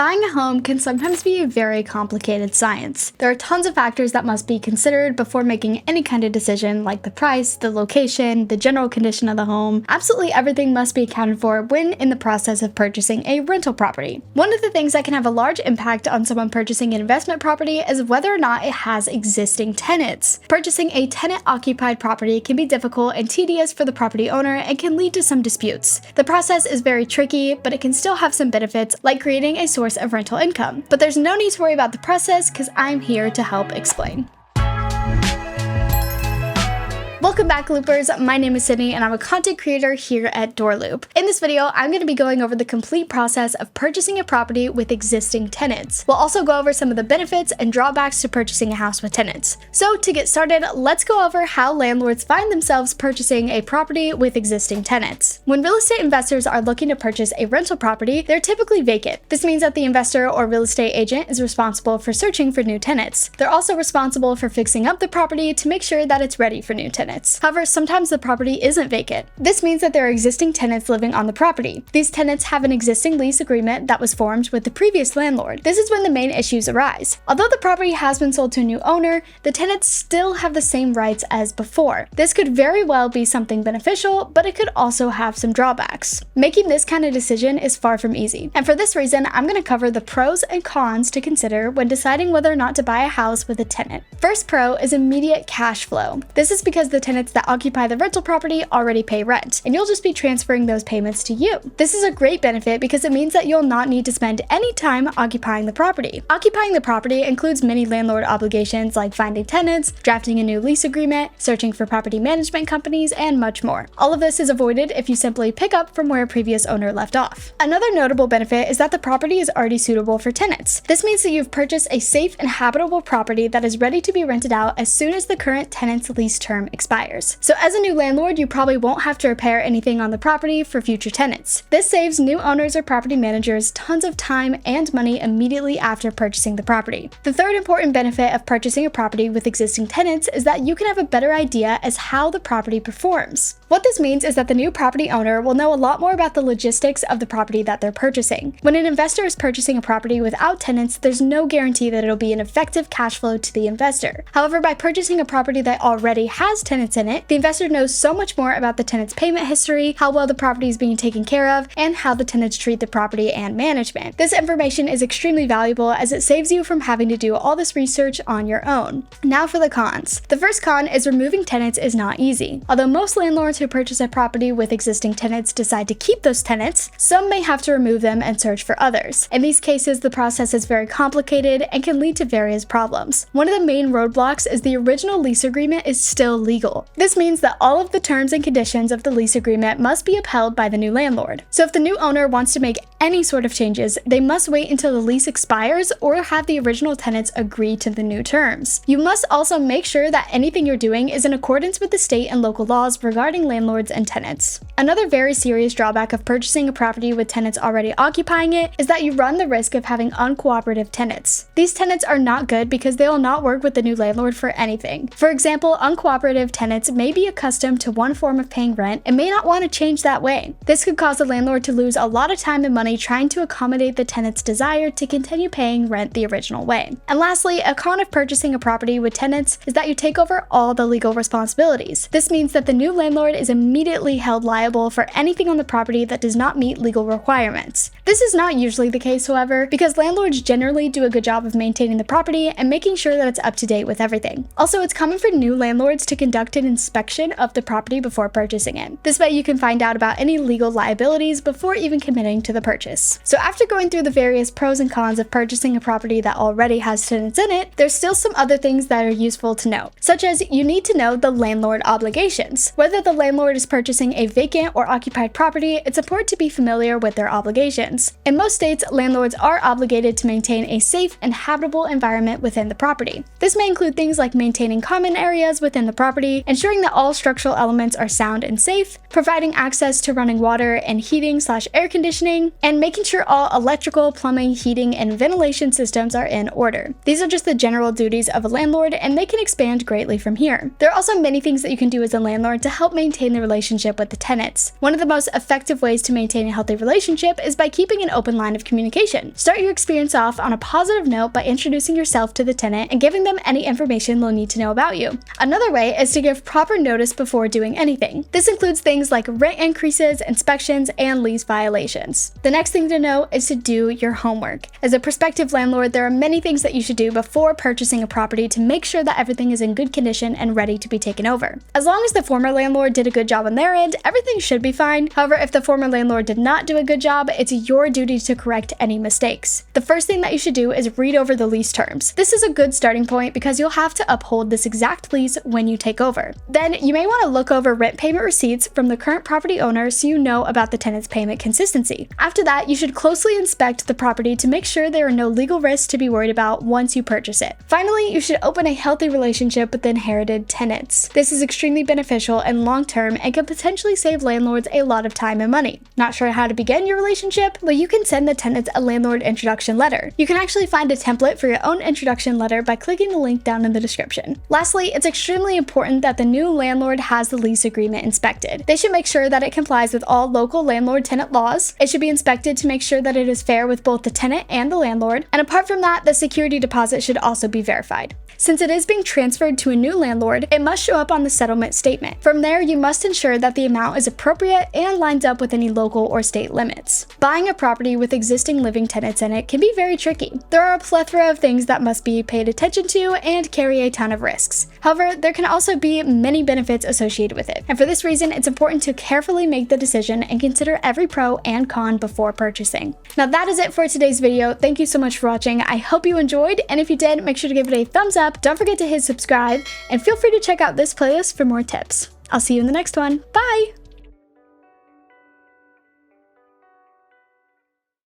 Buying a home can sometimes be a very complicated science. There are tons of factors that must be considered before making any kind of decision, like the price, the location, the general condition of the home. Absolutely everything must be accounted for when in the process of purchasing a rental property. One of the things that can have a large impact on someone purchasing an investment property is whether or not it has existing tenants. Purchasing a tenant-occupied property can be difficult and tedious for the property owner and can lead to some disputes. The process is very tricky, but it can still have some benefits, like creating a source of rental income. But there's no need to worry about the process because I'm here to help explain. Welcome back, Loopers. My name is Sydney and I'm a content creator here at DoorLoop. In this video, I'm going to be going over the complete process of purchasing a property with existing tenants. We'll also go over some of the benefits and drawbacks to purchasing a house with tenants. So to get started, let's go over how landlords find themselves purchasing a property with existing tenants. When real estate investors are looking to purchase a rental property, they're typically vacant. This means that the investor or real estate agent is responsible for searching for new tenants. They're also responsible for fixing up the property to make sure that it's ready for new tenants. However, sometimes the property isn't vacant. This means that there are existing tenants living on the property. These tenants have an existing lease agreement that was formed with the previous landlord. This is when the main issues arise. Although the property has been sold to a new owner, the tenants still have the same rights as before. This could very well be something beneficial, but it could also have some drawbacks. Making this kind of decision is far from easy, and for this reason, I'm going to cover the pros and cons to consider when deciding whether or not to buy a house with a tenant. First pro is immediate cash flow. This is because the tenants that occupy the rental property already pay rent, and you'll just be transferring those payments to you. This is a great benefit because it means that you'll not need to spend any time occupying the property. Occupying the property includes many landlord obligations like finding tenants, drafting a new lease agreement, searching for property management companies, and much more. All of this is avoided if you simply pick up from where a previous owner left off. Another notable benefit is that the property is already suitable for tenants. This means that you've purchased a safe and habitable property that is ready to be rented out as soon as the current tenant's lease term expires. So as a new landlord, you probably won't have to repair anything on the property for future tenants. This saves new owners or property managers tons of time and money immediately after purchasing the property. The third important benefit of purchasing a property with existing tenants is that you can have a better idea as how the property performs. What this means is that the new property owner will know a lot more about the logistics of the property that they're purchasing. When an investor is purchasing a property without tenants, there's no guarantee that it'll be an effective cash flow to the investor. However, by purchasing a property that already has tenants in it, the investor knows so much more about the tenant's payment history, how well the property is being taken care of, and how the tenants treat the property and management. This information is extremely valuable as it saves you from having to do all this research on your own. Now for the cons. The first con is removing tenants is not easy. Although most landlords who purchase a property with existing tenants decide to keep those tenants, some may have to remove them and search for others. In these cases, the process is very complicated and can lead to various problems. One of the main roadblocks is the original lease agreement is still legal. This means that all of the terms and conditions of the lease agreement must be upheld by the new landlord. So if the new owner wants to make any sort of changes, they must wait until the lease expires or have the original tenants agree to the new terms. You must also make sure that anything you're doing is in accordance with the state and local laws regarding landlords and tenants. Another very serious drawback of purchasing a property with tenants already occupying it is that you run the risk of having uncooperative tenants. These tenants are not good because they will not work with the new landlord for anything. For example, uncooperative tenants may be accustomed to one form of paying rent and may not want to change that way. This could cause the landlord to lose a lot of time and money trying to accommodate the tenant's desire to continue paying rent the original way. And lastly, a con of purchasing a property with tenants is that you take over all the legal responsibilities. This means that the new landlord is immediately held liable for anything on the property that does not meet legal requirements. This is not usually the case, however, because landlords generally do a good job of maintaining the property and making sure that it's up to date with everything. Also, it's common for new landlords to conduct an inspection of the property before purchasing it. This way you can find out about any legal liabilities before even committing to the purchase. So after going through the various pros and cons of purchasing a property that already has tenants in it, there's still some other things that are useful to know, such as you need to know the landlord obligations. Whether the landlord is purchasing a vacant or occupied property, it's important to be familiar with their obligations. In most states, landlords are obligated to maintain a safe and habitable environment within the property. This may include things like maintaining common areas within the property, property, ensuring that all structural elements are sound and safe, providing access to running water and heating/air conditioning, and making sure all electrical, plumbing, heating, and ventilation systems are in order. These are just the general duties of a landlord, and they can expand greatly from here. There are also many things that you can do as a landlord to help maintain the relationship with the tenants. One of the most effective ways to maintain a healthy relationship is by keeping an open line of communication. Start your experience off on a positive note by introducing yourself to the tenant and giving them any information they'll need to know about you. Another way is to give proper notice before doing anything. This includes things like rent increases, inspections, and lease violations. The next thing to know is to do your homework. As a prospective landlord, there are many things that you should do before purchasing a property to make sure that everything is in good condition and ready to be taken over. As long as the former landlord did a good job on their end, everything should be fine. However, if the former landlord did not do a good job, it's your duty to correct any mistakes. The first thing that you should do is read over the lease terms. This is a good starting point because you'll have to uphold this exact lease when you take over. Then you may want to look over rent payment receipts from the current property owner so you know about the tenant's payment consistency. After that, you should closely inspect the property to make sure there are no legal risks to be worried about once you purchase it. Finally, you should open a healthy relationship with the inherited tenants. This is extremely beneficial and long-term and can potentially save landlords a lot of time and money. Not sure how to begin your relationship? Well, you can send the tenants a landlord introduction letter. You can actually find a template for your own introduction letter by clicking the link down in the description. Lastly, it's extremely important that the new landlord has the lease agreement inspected. They should make sure that it complies with all local landlord-tenant laws. It should be inspected to make sure that it is fair with both the tenant and the landlord. And apart from that, the security deposit should also be verified. Since it is being transferred to a new landlord, it must show up on the settlement statement. From there, you must ensure that the amount is appropriate and lines up with any local or state limits. Buying a property with existing living tenants in it can be very tricky. There are a plethora of things that must be paid attention to and carry a ton of risks. However, there can also be many benefits associated with it. And for this reason, it's important to carefully make the decision and consider every pro and con before purchasing. Now that is it for today's video. Thank you so much for watching. I hope you enjoyed, and if you did, make sure to give it a thumbs up. Don't forget to hit subscribe, and feel free to check out this playlist for more tips. I'll see you in the next one. Bye!